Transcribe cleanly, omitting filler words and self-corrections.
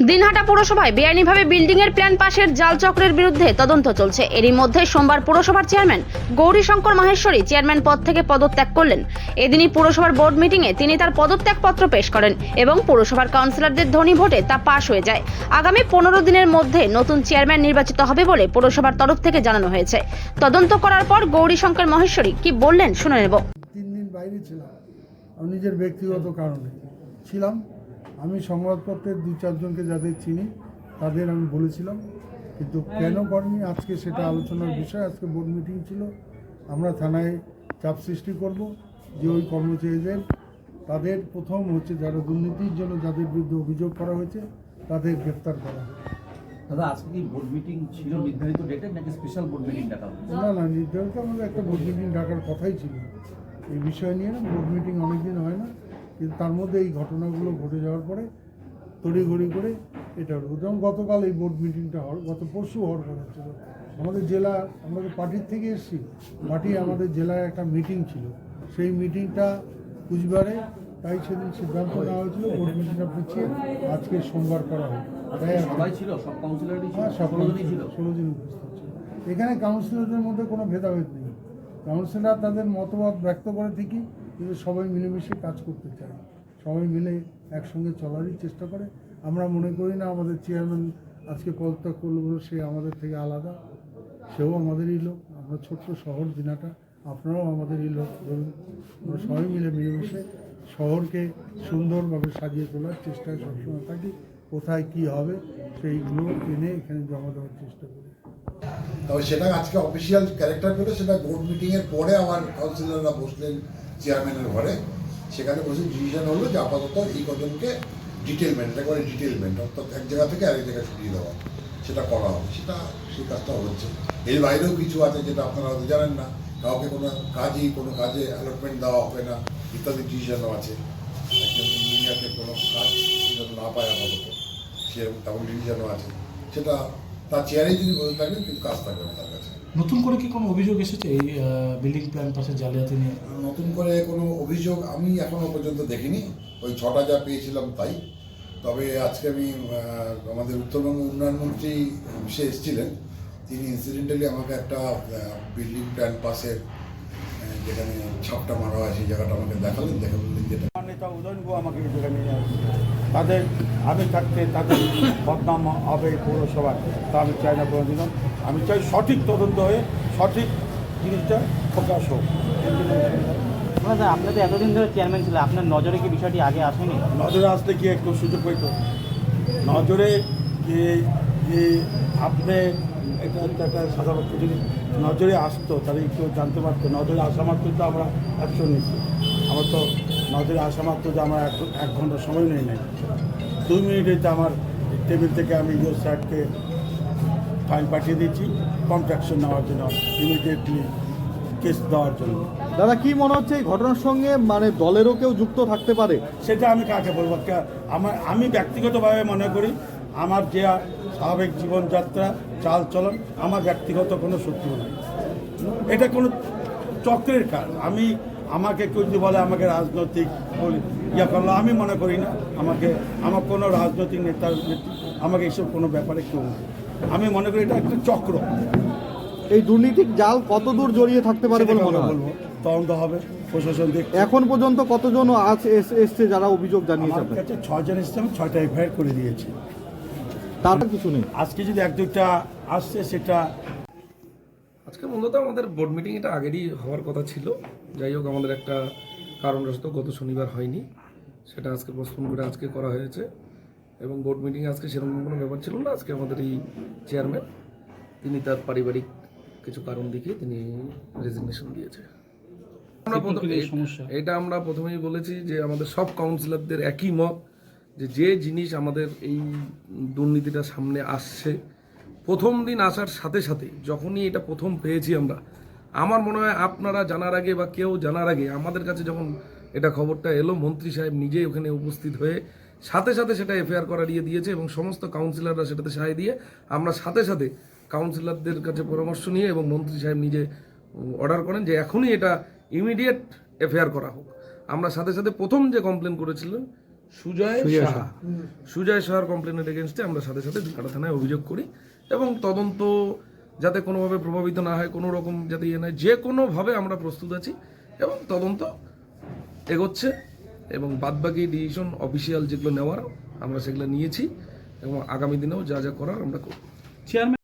দিনহাটা পুরসভায় বেআইনিভাবে বিল্ডিং এর প্ল্যান পাশের জাল চক্রের বিরুদ্ধে তদন্ত চলছে। এরই মধ্যে সোমবার পুরসভার চেয়ারম্যান গৌরীশঙ্কর মাহেশ্বরী চেয়ারম্যান পদ থেকে পদত্যাগ করলেন। এদিনই পুরসভার বোর্ড মিটিং এ তিনি তার পদত্যাগপত্র পেশ করেন এবং পুরসভার কাউন্সিলরদের ধ্বনি ভোটে তা পাশ হয়ে যায়। আগামী 15 দিনের মধ্যে নতুন চেয়ারম্যান নির্বাচিত হবে বলে পুরসভার তরফ থেকে জানানো হয়েছে। তদন্ত করার পর গৌরীশঙ্কর মাহেশ্বরী কি বললেন শুনে নেব। 3 দিন বাইরে ছিলাম, আমি নিজের ব্যক্তিগত কারণে ছিলাম। আমি সংবাদপত্রের 2-4 জনকে যাদের চিনি তাদের আমি বলেছিলাম, কিন্তু কেন করেনি আজকে সেটা আলোচনার বিষয়। আজকে বোর্ড মিটিং ছিল, আমরা থানায় চাপ সৃষ্টি করব যে ওই কর্মচারীদের তাদের প্রথম হচ্ছে যারা দুর্নীতির জন্য যাদের বিরুদ্ধে অভিযোগ করা হয়েছে তাদের গ্রেপ্তার করা হবে। দাদা, আজকে কি বোর্ড মিটিং ছিল নির্ধারিত ডেটে নাকি স্পেশাল বোর্ড মিটিং ডাকা হলো? না, নির্ধারিত আমাদের একটা বোর্ড মিটিং ডাকার কথাই ছিল এই বিষয় নিয়ে। না, বোর্ড মিটিং অনেকদিন হয় না, কিন্তু তার মধ্যে এই ঘটনাগুলো ঘটে যাওয়ার পরে তড়িঘড়ি করে এটা হলো। যেমন গতকাল এই বোর্ড মিটিংটা গত পরশু হওয়ার কথা ছিল। আমাদের জেলা, আমাদের পার্টির থেকে এসেছি, পার্টি আমাদের জেলায় একটা মিটিং ছিল, সেই মিটিংটা কুচবিহারে, তাই সেদিন সিদ্ধান্ত নেওয়া হয়েছিল বোর্ড মিটিংটা পিছিয়ে আজকে সোমবার করা হয়। তাই সবাই ছিল, সব কাউন্সিলরই ছিল, হ্যাঁ, সব 16 জনই ছিল। 16 জন উপস্থিত ছিল। এখানে কাউন্সিলরদের মধ্যে কোনো ভেদাভেদ নেই। কাউন্সিলর তাদের মতবাদ ব্যক্ত করে ঠিকই, কিন্তু সবাই মিলেমিশে কাজ করতে চায়, সবাই মিলে একসঙ্গে চলারই চেষ্টা করে। আমরা মনে করি না আমাদের চেয়ারম্যান আজকে পদত্যাগ করলো বলে সে আমাদের থেকে আলাদা, সেও আমাদেরই লোক। আমরা ছোট্ট শহর দিনাটা, আপনারাও আমাদেরই লোক। ধরুন, আমরা সবাই মিলে মিলেমিশে শহরকে সুন্দরভাবে সাজিয়ে তোলার চেষ্টায় সবসময় থাকি। কোথায় কি হবে সেইগুলো এনে এখানে জমা দেওয়ার চেষ্টা করি। তবে সেটা আজকে অফিসিয়াল ক্যারেক্টার পেলে সেটা বোর্ড মিটিংয়ের পরে আমার কাউন্সিলররা বসলেন চেয়ারম্যানের ঘরে, সেখানে বসে ডিসিশন হলো যে আপাতত এই কজনকে ডিটেলমেন্ট, একেবারে ডিটেলমেন্ট, অর্থাৎ এক জায়গা থেকে আরেক জায়গায় ছড়িয়ে দেওয়া, সেটা করা হবে। সেই কাজটা হচ্ছে। এর বাইরেও কিছু আছে যেটা আপনারা হয়তো জানেন না, কাউকে কোনো কাজে অ্যালটমেন্ট দেওয়া হবে না ইত্যাদি ডিসিশনও আছে। একজন ইঞ্জিনিয়ারকে কোনো কাজ যেন না পায় আপাতত, সেরকম তেমন ডিসিশনও আছে। সেটা তার চেয়ারেই তিনি বসে থাকবেন, কিন্তু কাজ থাকবে না তার কাছে। নতুন করে কি কোনো অভিযোগ এসেছে এই বিল্ডিং প্ল্যান পাশে জালিয়াতি নিয়ে? নতুন করে কোনো অভিযোগ আমি এখনো পর্যন্ত দেখিনি, ওই 6টা যা পেয়েছিলাম তাই। তবে আজকে আমি আমাদের উত্তরবঙ্গ উন্নয়ন মন্ত্রী সে এসেছিলেন, তিনি ইনসিডেন্টালি আমাকে একটা বিল্ডিং প্ল্যান পাশের যেখানে ছাপটা মারা হয় সেই জায়গাটা আমাকে দেখালেন, দেখে বললেন যেটা নেতা উদয়নগু আমাকে এই জায়গায় নিয়ে আসে। তাদের আমি থাকতে তাদের বদনাম হবে পৌরসভায়, তা আমি চাই না কোনোদিনও। আমি চাই সঠিক তদন্ত হয়ে সঠিক জিনিসটা প্রকাশ হোক। স্যার, আপনি তো এতদিন ধরে চেয়ারম্যান ছিলেন, আপনার নজরে কি বিষয়টি আগে আসেনি? নজরে আসলে কি একটু সুযোগ পেত? নজরে যে আপনি একটা সাধারণত যদি নজরে আসতো তাহলে কেউ জানতে পারতো। নজরে আসা মাত্র তো আমরা অ্যাকশন নিচ্ছি। আমার তো নজরে আসা মাত্র যে আমার 1 ঘন্টা সময় নেই নাই, 2 মিনিটেতে আমার টেবিল থেকে আমি ইউর স্যারকে ফাইল পাঠিয়ে দিয়েছি কন্ট্রাকশন নেওয়ার জন্য, ইমিডিয়েটলি কেস দেওয়ার জন্য। দাদা, কি মনে হচ্ছে এই ঘটনার সঙ্গে মানে দলেরও কেউ যুক্ত থাকতে পারে? সেটা আমি কাকে বলবো? আমি ব্যক্তিগতভাবে মনে করি আমার যে স্বাভাবিক জীবনযাত্রা চাল চলন, আমার ব্যক্তিগত কোনো শত্রু নেই। এটা কোনো চক্রের কাজ। আমাকে কেউ যদি বলে আমাকে রাজনৈতিক করলো, আমি মনে করি না আমার কোনো রাজনৈতিক নেতার আমাকে এইসব কোনো ব্যাপারে কেউ নেই। আমি মনে করি এটা একটা চক্র। এই দুর্নীতির জাল কত দূর জড়িয়ে থাকতে পারে বলে মনে হয়? বলবো তদন্ত হবে, প্রশাসন দেখবে। এখন পর্যন্ত কতজন এসছে যারা অভিযোগ জানিয়েছে? আমার কাছে 6 জন এসছে, আমি 6টা এফআইআর করে দিয়েছি। তার কিছু নেই। আজকে যদি 1-2টা আসছে সেটা আজকে মূলত আমাদের বোর্ড মিটিং এটা আগেরই হওয়ার কথা ছিল। যাই হোক, আমাদের একটা কারণবশত গত শনিবার হয়নি, সেটা আজকে পোস্টপোন করে আজকে করা হয়েছে। এবং বোর্ড মিটিংয়ে আজকে সেরকম কোনো ব্যাপার ছিল না। আজকে আমাদের এই চেয়ারম্যান তিনি তার পারিবারিক কিছু কারণ দেখিয়ে তিনি রেজিগনেশন দিয়েছে। এটা আমরা প্রথমেই বলেছি যে আমাদের সব কাউন্সিলরদের একই মত যে জিনিস আমাদের এই দুর্নীতিটা সামনে আসছে, প্রথম দিন আসার সাথে সাথে যখনই এটা প্রথম পেয়েছি আমরা, আমার মনে হয় আপনারা জানার আগে বা কেউ জানার আগে আমাদের কাছে যখন এটা খবরটা এলো, মন্ত্রী সাহেব নিজেই ওখানে উপস্থিত হয়ে সাথে সাথে সেটা এফআইআর করা দিয়েছে এবং সমস্ত কাউন্সিলররা সেটাতে সায় দিয়ে আমরা সাথে সাথে কাউন্সিলরদের কাছে পরামর্শ নিয়ে এবং মন্ত্রী সাহেব নিজে অর্ডার করেন যে এখনই এটা ইমিডিয়েট এফআইআর করা হোক। আমরা সাথে সাথে প্রথম যে কমপ্লেন করেছিলেন সুজয় সাহা। সুজয় সাহার কমপ্লেনের এগেনস্টে আমরা সাথে সাথে ঢাকা থানায় অভিযোগ করি এবং তদন্ত যাতে কোনোভাবে প্রভাবিত না হয়, কোনো রকম যাতে ইয়ে নয়, যে কোনোভাবে আমরা প্রস্তুত আছি এবং তদন্ত এগোচ্ছে এবং বাদবাকি ডিসিশন অফিসিয়াল যেগুলো নেওয়ার আমরা সেগুলো নিয়েছি এবং আগামী দিনেও যা যা করার আমরা করব। চেয়ারম্যান